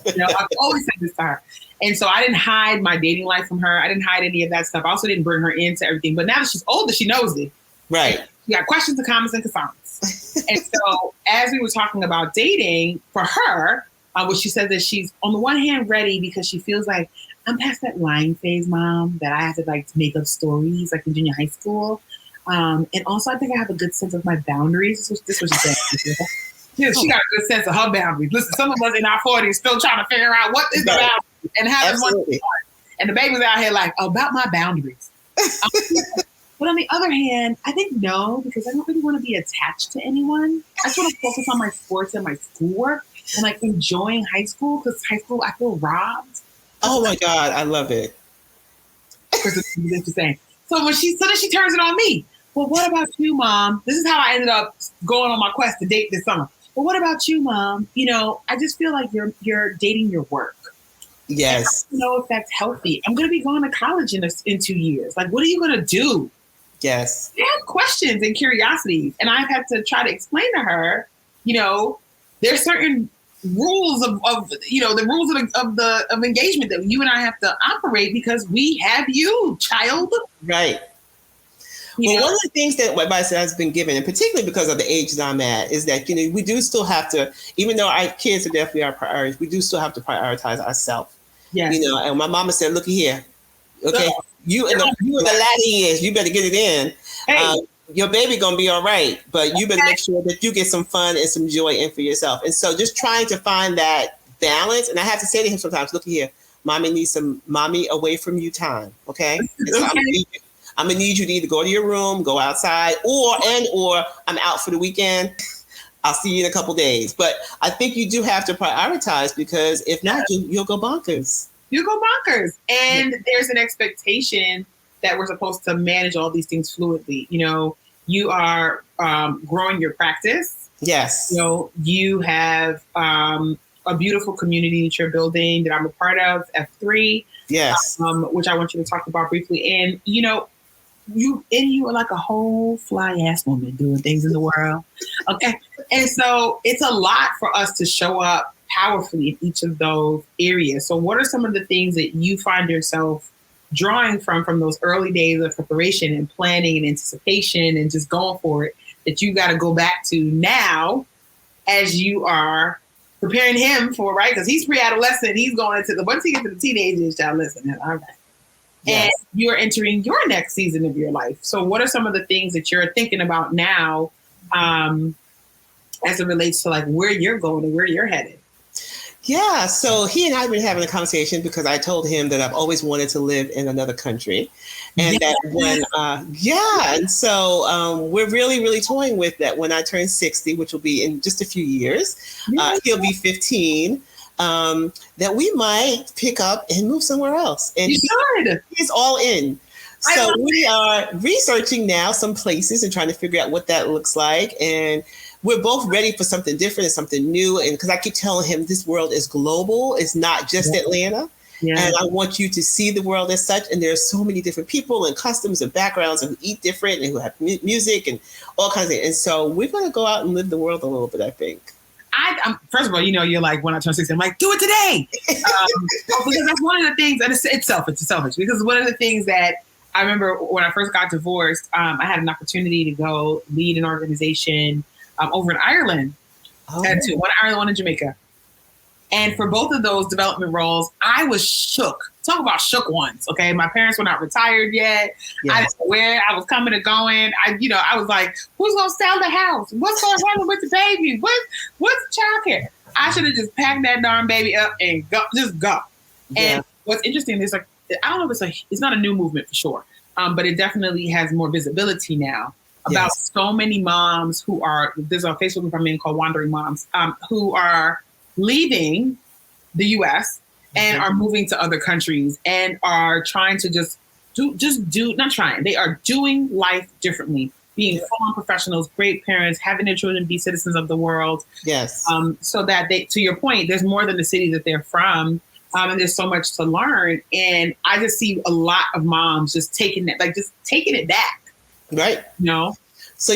[SPEAKER 2] I've always said this to her. And so I didn't hide my dating life from her. I didn't hide any of that stuff. I also didn't bring her into everything. But now that she's older, she knows it.
[SPEAKER 3] Right.
[SPEAKER 2] She got questions and comments and concerns. And so as we were talking about dating, for her, what she said that she's on the one hand ready because she feels like, I'm past that lying phase, Mom, that I have to make up stories like in junior high school. And also I think I have a good sense of my boundaries. This was what she said. She got a good sense of her boundaries. Listen, some of us in our 40s still trying to figure out what is the boundary and how does one. And the baby's out here like, about my boundaries. But on the other hand, I think no, because I don't really want to be attached to anyone. I just want to focus on my sports and my schoolwork and enjoying high school, because high school I feel robbed.
[SPEAKER 3] Oh my God, I love it.
[SPEAKER 2] So then she turns it on me. Well, what about you, Mom? This is how I ended up going on my quest to date this summer. But what about you, Mom? I just feel like you're dating your work.
[SPEAKER 3] Yes.
[SPEAKER 2] I don't know if that's healthy. I'm going to be going to college in 2 years. Like, what are you going to do?
[SPEAKER 3] Yes.
[SPEAKER 2] I have questions and curiosities, and I've had to try to explain to her, there's certain rules of the rules of engagement that you and I have to operate because we have you, child.
[SPEAKER 3] Right. One of the things that advice that has been given, and particularly because of the age that I'm at, is that, we do still have to, even though our kids are definitely our priorities, we do still have to prioritize ourselves.
[SPEAKER 2] Yes.
[SPEAKER 3] And my mama said, look here, okay, you in the latter years, you better get it in.
[SPEAKER 2] Hey.
[SPEAKER 3] Your baby gonna be all right, but you better make sure that you get some fun and some joy in for yourself. And so just trying to find that balance. And I have to say to him sometimes, look here, mommy needs some mommy away from you time. Okay. So I'm gonna need you to either go to your room, go outside, or I'm out for the weekend. I'll see you in a couple days. But I think you do have to prioritize, because if not, you'll go bonkers.
[SPEAKER 2] You go bonkers. And there's an expectation that we're supposed to manage all these things fluidly. You are growing your practice.
[SPEAKER 3] Yes.
[SPEAKER 2] You have a beautiful community that you're building that I'm a part of, F3.
[SPEAKER 3] Yes.
[SPEAKER 2] Which I want you to talk about briefly. And, you are like a whole fly ass woman doing things in the world. Okay. And so it's a lot for us to show up powerfully in each of those areas. So what are some of the things that you find yourself drawing from those early days of preparation and planning and anticipation and just going for it, that you got to go back to now as you are preparing him for, right? Because he's pre-adolescent. He's going into once he gets to the teenagers, child, listen, all right. Yes. And you're entering your next season of your life. So what are some of the things that you're thinking about now as it relates to where you're going and where you're headed?
[SPEAKER 3] Yeah, so he and I have been having a conversation, because I told him that I've always wanted to live in another country. And that when, and so we're really, really toying with that. When I turn 60, which will be in just a few years, he'll be 15, that we might pick up and move somewhere else. And he's all in. So we are researching now some places and trying to figure out what that looks like. And we're both ready for something different and something new. And because I keep telling him this world is global, it's not just Atlanta. Yeah. And I want you to see the world as such. And there's so many different people and customs and backgrounds, and who eat different and who have music and all kinds of things. And so we're going to go out and live the world a little bit, I think.
[SPEAKER 2] First of all, you're like, when I turn 60, I'm like, do it today. Because that's one of the things, and it's selfish, because one of the things that I remember when I first got divorced, I had an opportunity to go lead an organization over in Ireland. I had two, one in Ireland, one in Jamaica. And for both of those development roles, I was shook. Talk about shook ones, okay? My parents were not retired yet. Yes. I didn't know where I was coming and going. I was like, who's going to sell the house? What's going to happen with the baby? What's childcare? I should have just packed that darn baby up and go. Yeah. And what's interesting is, I don't know if it's not a new movement for sure, but it definitely has more visibility now. about so many moms who are, there's a Facebook group I'm in called Wandering Moms, who are leaving the U.S. and are moving to other countries and are trying to they are doing life differently, being full-on professionals, great parents, having their children be citizens of the world.
[SPEAKER 3] Yes.
[SPEAKER 2] So that they, to your point, there's more than the city that they're from. And there's so much to learn. And I just see a lot of moms just taking it back.
[SPEAKER 3] Right.
[SPEAKER 2] You know?
[SPEAKER 3] So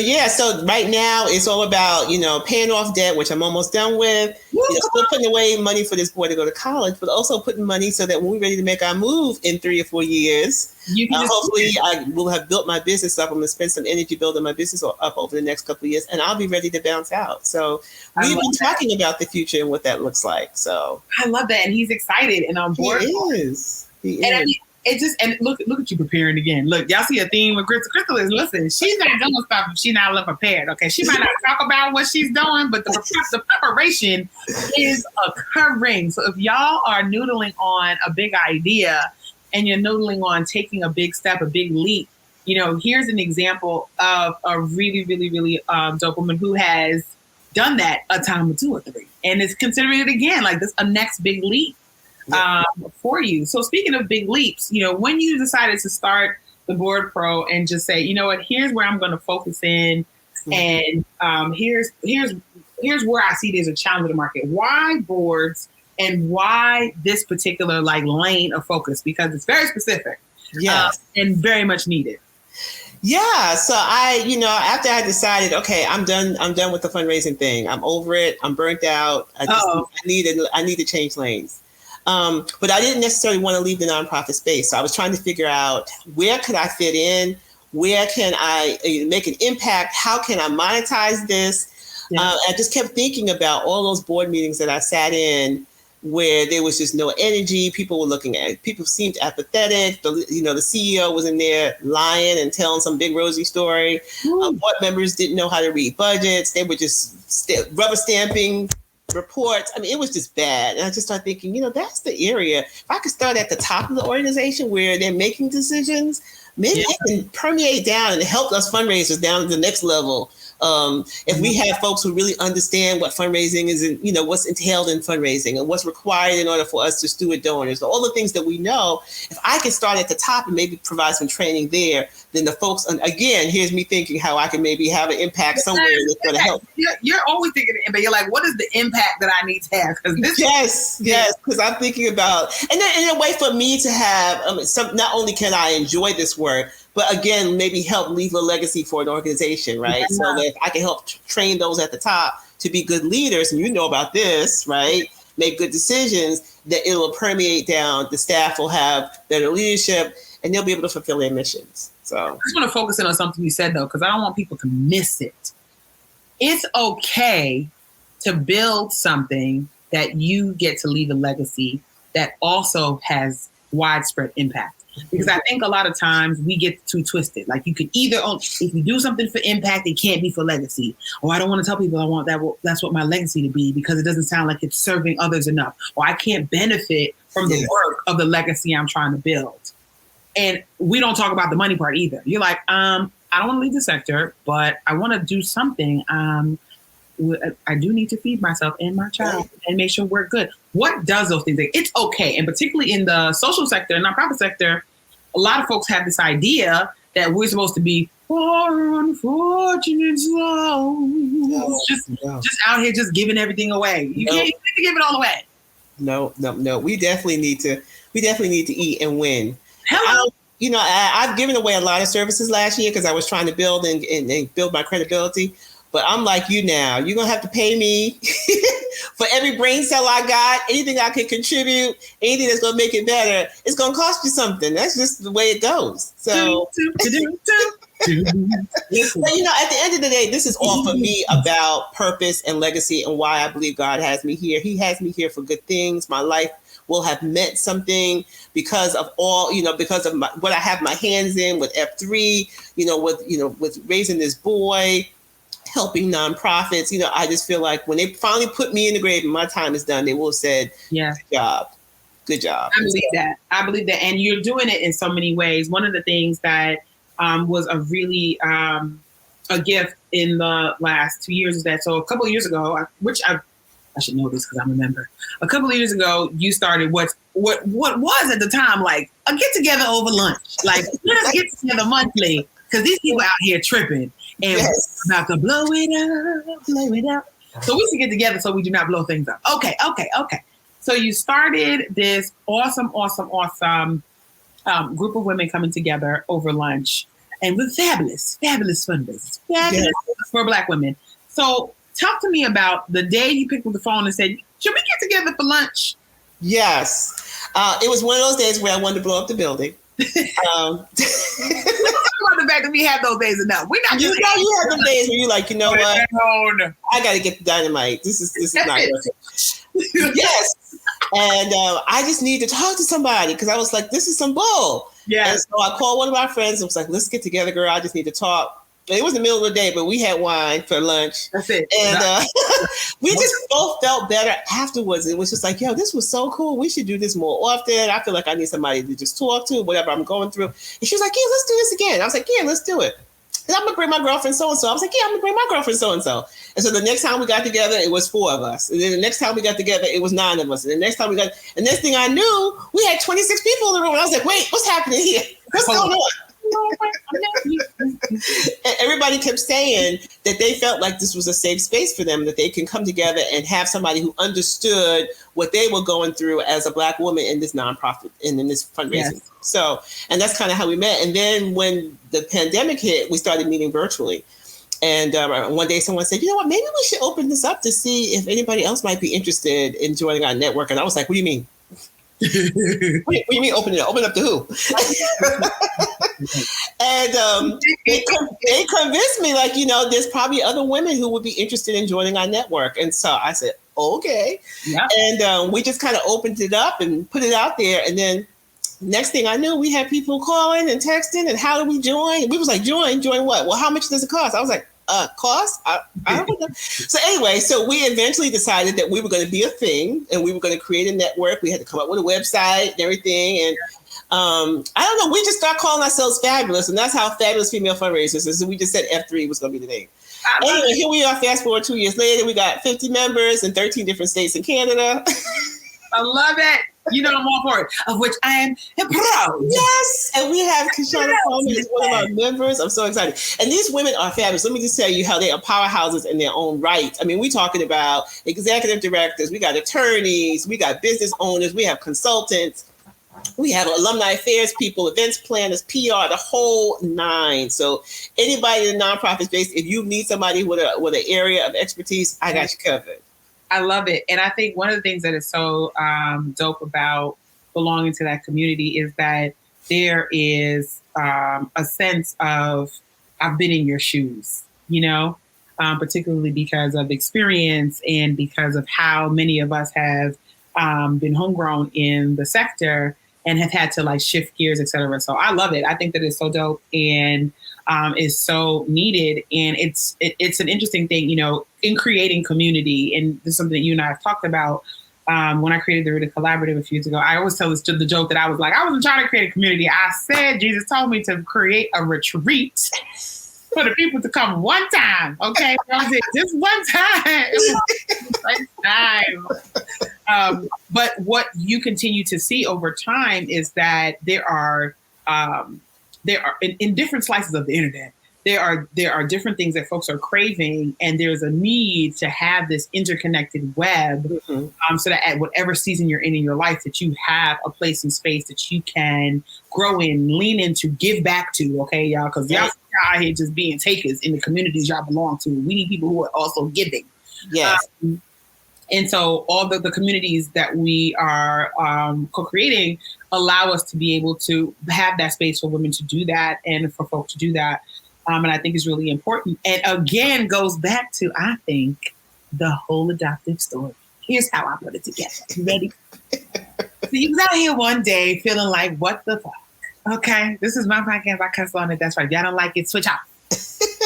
[SPEAKER 3] right now it's all about, paying off debt, which I'm almost done with, still putting away money for this boy to go to college, but also putting money so that when we're ready to make our move in 3 or 4 years, hopefully I will have built my business up. I'm going to spend some energy building my business up over the next couple of years, and I'll be ready to bounce out. So we've been talking about the future and what that looks like. So
[SPEAKER 2] I love that. And he's excited and on board.
[SPEAKER 3] He is.
[SPEAKER 2] And I mean, look at you preparing again. Look, y'all see a theme with Crystal. Crystal is, listen, she's not doing stuff if she's not prepared. Okay, she might not talk about what she's doing, but the preparation is occurring. So if y'all are noodling on a big idea and you're noodling on taking a big step, a big leap, here's an example of a really, really, really dope woman who has done that a time or 2 or 3 and is considering it again, like this, a next big leap. For you. So speaking of big leaps, when you decided to start the Board Pro and just say, you know what, here's where I'm going to focus in, and here's where I see there's a challenge in the market. Why boards, and why this particular lane of focus? Because it's very specific, and very much needed.
[SPEAKER 3] Yeah. So after I decided, okay, I'm done with the fundraising thing. I'm over it. I'm burnt out. I need to change lanes. But I didn't necessarily want to leave the nonprofit space. So I was trying to figure out, where could I fit in? Where can I make an impact? How can I monetize this? I just kept thinking about all those board meetings that I sat in where there was just no energy. People seemed apathetic. The CEO was in there lying and telling some big rosy story. Board members didn't know how to read budgets. They were just rubber stamping reports. I mean, it was just bad. And I just started thinking, that's the area. If I could start at the top of the organization where they're making decisions, maybe it can permeate down and help us fundraisers down to the next level. If we have folks who really understand what fundraising is, and what's entailed in fundraising and what's required in order for us to steward donors, all the things that we know, if I can start at the top and maybe provide some training there, then the folks, and again, here's me thinking how I can maybe have an impact somewhere that's going to help.
[SPEAKER 2] You're always thinking of impact. You're like, what is the impact that I need to have?
[SPEAKER 3] Yes, because I'm thinking about, and then in a way for me to have not only can I enjoy this work, but again, maybe help leave a legacy for an organization, right? So that if I can help train those at the top to be good leaders, and about this, right? Make good decisions, that it will permeate down. The staff will have better leadership, and they'll be able to fulfill their missions. So
[SPEAKER 2] I just want to focus in on something you said, though, because I don't want people to miss it. It's okay to build something that you get to leave a legacy that also has widespread impact. Because I think a lot of times we get too twisted. Like, you can either, if you do something for impact, it can't be for legacy. Or I don't want to tell people I want that. Well, that's what my legacy to be, because it doesn't sound like it's serving others enough. Or I can't benefit from the work of the legacy I'm trying to build. And we don't talk about the money part either. You're like, I don't want to leave the sector, but I want to do something. I do need to feed myself and my child and make sure we're good. What does those things? It's okay. And particularly in the social sector, nonprofit sector, a lot of folks have this idea that we're supposed to be poor, unfortunate souls. Just out here just giving everything away. You can't give it all away.
[SPEAKER 3] No. We definitely need to eat and win.
[SPEAKER 2] Hello.
[SPEAKER 3] I've given away a lot of services last year because I was trying to build and build my credibility. But I'm like you now. You're going to have to pay me for every brain cell I got, anything I can contribute, anything that's going to make it better. It's going to cost you something. That's just the way it goes. So, but, at the end of the day, this is all for me about purpose and legacy and why I believe God has me here. He has me here for good things. My life will have meant something because of all, because of what I have my hands in with F3, with raising this boy, helping nonprofits. I just feel like when they finally put me in the grave and my time is done, they will have said, good job.
[SPEAKER 2] I believe that. And you're doing it in so many ways. One of the things that was a really a gift in the last 2 years is that, so a couple of years ago, which I should know this because I'm a member. A couple of years ago, you started what was at the time like a get together over lunch. Like, let us get together monthly because these people out here tripping and we're about to blow it up. So we should get together so we do not blow things up. Okay. So you started this awesome group of women coming together over lunch and with fabulous fundraisers, for Black women. So talk to me about the day you picked up the phone and said, should we get together for lunch?
[SPEAKER 3] Yes. It was one of those days where I wanted to blow up the building.
[SPEAKER 2] About the fact that we had those days enough. We're not.
[SPEAKER 3] You had them days where you're like, you know what? I got to get the dynamite. This is not working. Yes. And I just need to talk to somebody because I was like, this is some bull. Yeah. And so I called one of my friends and was like, let's get together, girl. I just need to talk. It was the middle of the day, but we had wine for lunch.
[SPEAKER 2] That's it.
[SPEAKER 3] And we just both felt better afterwards. It was just like, yo, this was so cool. We should do this more often. I feel like I need somebody to just talk to, whatever I'm going through. And she was like, yeah, let's do this again. I was like, yeah, let's do it. And I'm going to bring my girlfriend so-and-so. I was like, yeah, I'm going to bring my girlfriend so-and-so. And so the next time we got together, it was 4 of us. And then the next time we got together, it was 9 of us. And the next time and next thing I knew, we had 26 people in the room. And I was like, wait, what's happening here? What's going on? And everybody kept saying that they felt like this was a safe space for them, that they can come together and have somebody who understood what they were going through as a Black woman in this nonprofit and in this fundraising. Yes. So, and that's kind of how we met. And then when the pandemic hit, we started meeting virtually. And one day someone said, you know what, maybe we should open this up to see if anybody else might be interested in joining our network. And I was like, what do you mean? What do you mean open it up? Open up to who? And they convinced me, like, you know, there's probably other women who would be interested in joining our network. And so I said, okay. Yeah. And we just kind of opened it up and put it out there. And then next thing I knew, we had people calling and texting and how do we join? And we was like, join what? Well, how much does it cost? I was like, cost? I don't know. So anyway, so we eventually decided that we were going to be a thing and we were going to create a network. We had to come up with a website and everything. And I don't know, we just started calling ourselves Fabulous. And that's how Fabulous Female Fundraisers is. So we just said F3 was going to be the name. Anyway, here we are, fast forward 2 years later. We got 50 members in 13 different states in Canada.
[SPEAKER 2] I love it. You know, I'm all for it, of which I am proud.
[SPEAKER 3] Yes. And we have Kishana Coleman as one of our members. I'm so excited. And these women are fabulous. Let me just tell you how they are powerhouses in their own right. I mean, we're talking about executive directors. We got attorneys. We got business owners. We have consultants. We have alumni affairs people, events planners, PR, the whole 9. So anybody in the nonprofit space, if you need somebody with an area of expertise, I got you covered.
[SPEAKER 2] I love it. And I think one of the things that is so dope about belonging to that community is that there is a sense of, I've been in your shoes, you know, particularly because of experience and because of how many of us have been homegrown in the sector and have had to like shift gears, et cetera. So I love it. I think that it's so dope and is so needed. And it's an interesting thing, you know, in creating community. And this is something that you and I have talked about when I created the Rita Collaborative a few years ago. I always tell the joke that I was like, I wasn't trying to create a community. I said, Jesus told me to create a retreat for the people to come one time. Okay. That was it. Just one time. It was one time. But what you continue to see over time is that there are in different slices of the internet, there are different things that folks are craving, and there's a need to have this interconnected web, so that at whatever season you're in your life, that you have a place and space that you can grow in, lean into, give back to. Okay, y'all, because y'all out here just being takers in the communities y'all belong to. We need people who are also giving. Yes. And so all the communities that we are co-creating allow us to be able to have that space for women to do that and for folks to do that. And I think is really important. And again, goes back to, I think, the whole adoptive story. Here's how I put it together. You ready? So you was out here one day feeling like, what the fuck? Okay, this is my podcast. I cuss on it. That's right. If y'all don't like it, switch off.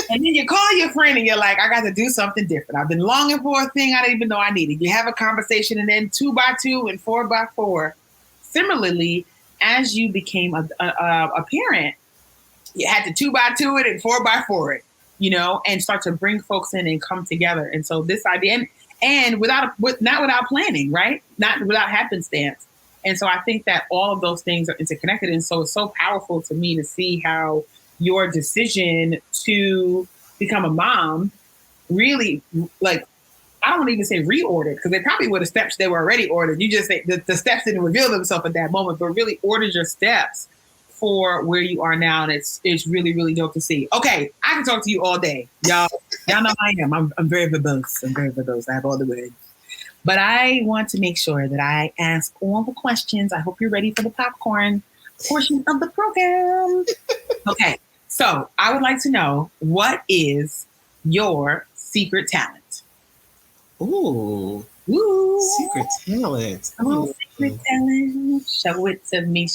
[SPEAKER 2] And then you call your friend and you're like, I got to do something different. I've been longing for a thing I didn't even know I needed. You have a conversation, and then 2x2 and 4x4. Similarly, as you became a parent, you had to 2x2 it and 4x4 it. and start to bring folks in and come together. And so this idea, and not without planning, right? Not without happenstance. And so I think that all of those things are interconnected. And so it's so powerful to me to see how your decision to become a mom really, like, I don't want to even say reordered, because they probably were the steps they were already ordered. You just say the steps didn't reveal themselves at that moment, but really ordered your steps for where you are now. And it's really, really dope to see. Okay, I can talk to you all day. Y'all know how I am. I'm very verbose. I have all the words. But I want to make sure that I ask all the questions. I hope you're ready for the popcorn portion of the program. Okay, so I would like to know, what is your secret talent?
[SPEAKER 3] Ooh. Secret talent.
[SPEAKER 2] Oh, secret talent. Show it to me.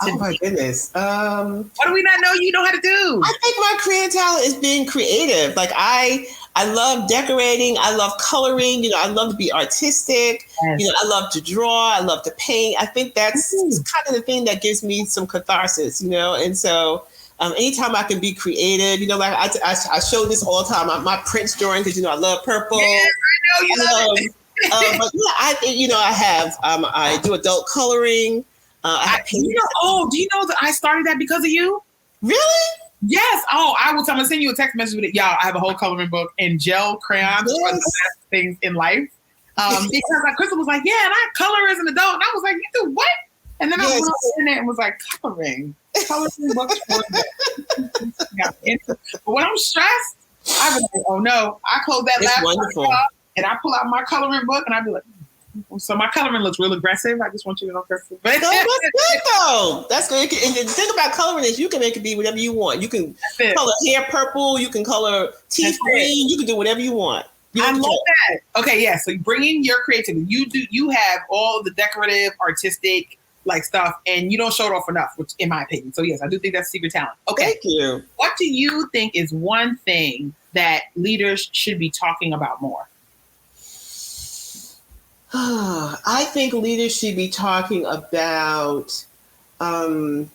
[SPEAKER 3] Oh my goodness.
[SPEAKER 2] What do we not know you know how to do?
[SPEAKER 3] I think my creative talent is being creative. Like I love decorating. I love coloring. I love to be artistic.
[SPEAKER 2] Yes.
[SPEAKER 3] I love to draw. I love to paint. I think that's kind of the thing that gives me some catharsis, And so anytime I can be creative, like I show this all the time. My Prince drawing, because, I love purple.
[SPEAKER 2] Yeah, I know you love it.
[SPEAKER 3] But I do adult coloring.
[SPEAKER 2] Do you know that I started that because of you?
[SPEAKER 3] Really?
[SPEAKER 2] Yes. Oh, I'm gonna send you a text message with it. Y'all, I have a whole coloring book and gel crayons for the best things in life. Because Crystal was like, yeah, and I color as an adult. And I was like, you do what? And then I went on the internet and was like, coloring books for But when I'm stressed, I was like, oh no, I close that laptop and I pull out my coloring book and I be like, so my coloring looks real aggressive. I just want you to know, Crystal. But
[SPEAKER 3] no, that's good though. That's good. And the thing about coloring is you can make it be whatever you want. You can color hair purple. You can color teeth green. You can do whatever you want.
[SPEAKER 2] I love that. Okay, yeah. So bringing your creativity, you have all the decorative, artistic stuff, and you don't show it off enough, which in my opinion. So yes, I do think that's secret talent. Okay.
[SPEAKER 3] Thank you.
[SPEAKER 2] What do you think is one thing that leaders should be talking about more?
[SPEAKER 3] I think leaders should be talking about the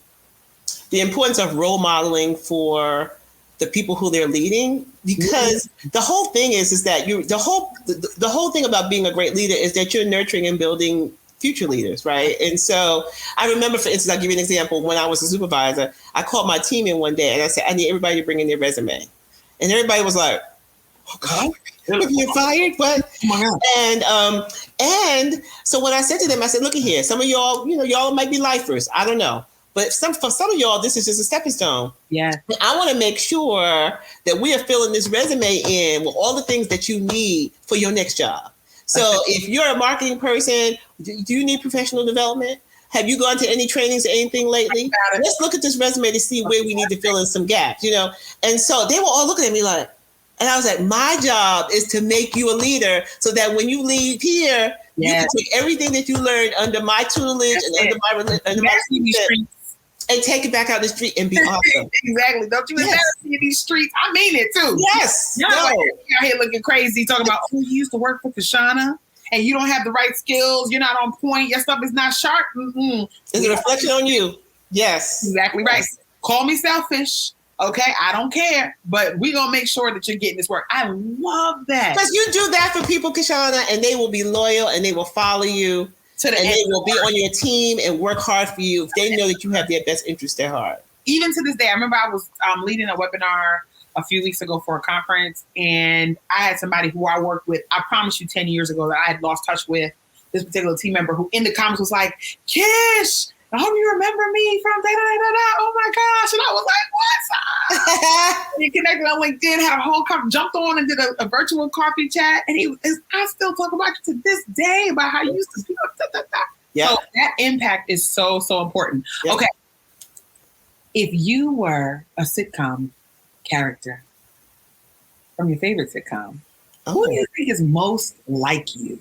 [SPEAKER 3] importance of role modeling for the people who they're leading, because the whole thing is that the whole thing about being a great leader is that you're nurturing and building future leaders, right? And so I remember, for instance, I'll give you an example. When I was a supervisor, I called my team in one day and I said, I need everybody to bring in their resume. And everybody was like, oh God, you're fired? What? Oh my God. And so when I said to them, I said, look at here, some of y'all, y'all might be lifers. I don't know. But for some of y'all, this is just a stepping stone.
[SPEAKER 2] Yeah.
[SPEAKER 3] And I want to make sure that we are filling this resume in with all the things that you need for your next job. So if you're a marketing person, do you need professional development? Have you gone to any trainings or anything lately? Let's look at this resume to see where we need to fill in some gaps, And so they were all looking at me like, and I was like, my job is to make you a leader so that when you leave here, you can take everything that you learned under my tutelage and under my leadership and take it back out the street and be awesome.
[SPEAKER 2] Exactly. Don't you embarrass me in these streets. I mean it too.
[SPEAKER 3] Yes.
[SPEAKER 2] You're out here looking crazy, talking about, you used to work for Kashana and you don't have the right skills. You're not on point. Your stuff is not sharp. Mm-hmm.
[SPEAKER 3] It's a reflection on you. Yes.
[SPEAKER 2] Exactly right. Call me selfish. Okay, I don't care, but we're going to make sure that you're getting this work. I love that.
[SPEAKER 3] Because you do that for people, Kashana, and they will be loyal and they will follow you. And they will be on your team and work hard for you if they know that you have their best interest at heart.
[SPEAKER 2] Even to this day, I remember I was leading a webinar a few weeks ago for a conference, and I had somebody who I worked with, I promise you 10 years ago, that I had lost touch with, this particular team member, who in the comments was like, Kish, I hope you remember me from da-da-da-da-da. Oh my gosh. And I was like, what's up? We connected on LinkedIn, had a whole jumped on and did a virtual coffee chat. And I still talk about you to this day about how you used to speak up.
[SPEAKER 3] Yeah.
[SPEAKER 2] So that impact is so, so important. Yep. Okay. If you were a sitcom character from your favorite sitcom, who do you think is most like you?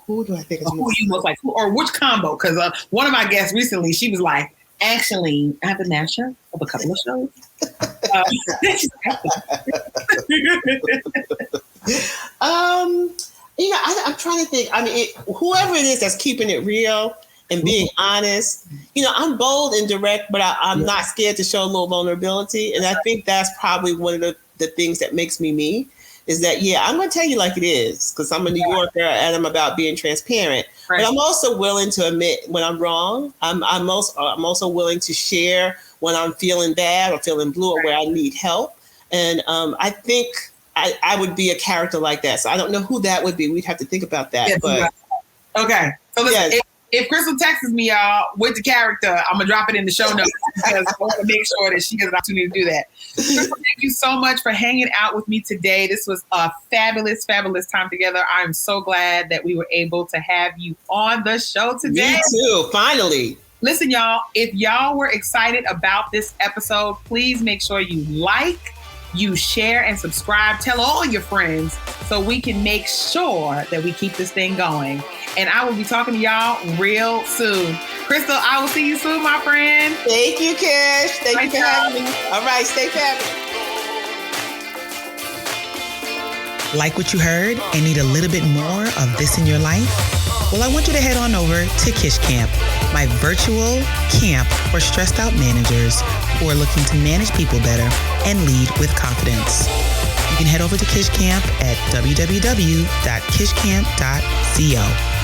[SPEAKER 3] Who do I think is
[SPEAKER 2] who you most like? Or which combo? Because one of my guests recently, she was like, actually, I have a mashup of a couple of shows.
[SPEAKER 3] I'm trying to think. I mean, whoever it is that's keeping it real and being honest. You know, I'm bold and direct, but I'm not scared to show a little vulnerability. And I think that's probably one of the things that makes me me, is that, I'm going to tell you like it is, because I'm a New Yorker and I'm about being transparent. Right. But I'm also willing to admit when I'm wrong. I'm also willing to share when I'm feeling bad or feeling blue or where I need help. And I think I would be a character like that. So I don't know who that would be. We'd have to think about that.
[SPEAKER 2] Yes,
[SPEAKER 3] but
[SPEAKER 2] okay. So listen, if Crystal texts me, y'all, with the character, I'm going to drop it in the show notes because I want to make sure that she has an opportunity to do that. Crystal, thank you so much for hanging out with me today. This was a fabulous, fabulous time together. I'm so glad that we were able to have you on the show today.
[SPEAKER 3] Me too, finally.
[SPEAKER 2] Listen, y'all, if y'all were excited about this episode, please make sure you like, you share, and subscribe. Tell all your friends so we can make sure that we keep this thing going. And I will be talking to y'all real soon. Crystal, I will see you soon, my friend.
[SPEAKER 3] Thank you, Kish. Thank you for having me. All right, stay fabulous.
[SPEAKER 2] Like what you heard and need a little bit more of this in your life? Well, I want you to head on over to Kish Camp, my virtual camp for stressed out managers who are looking to manage people better and lead with confidence. You can head over to Kish Camp at www.kishcamp.co.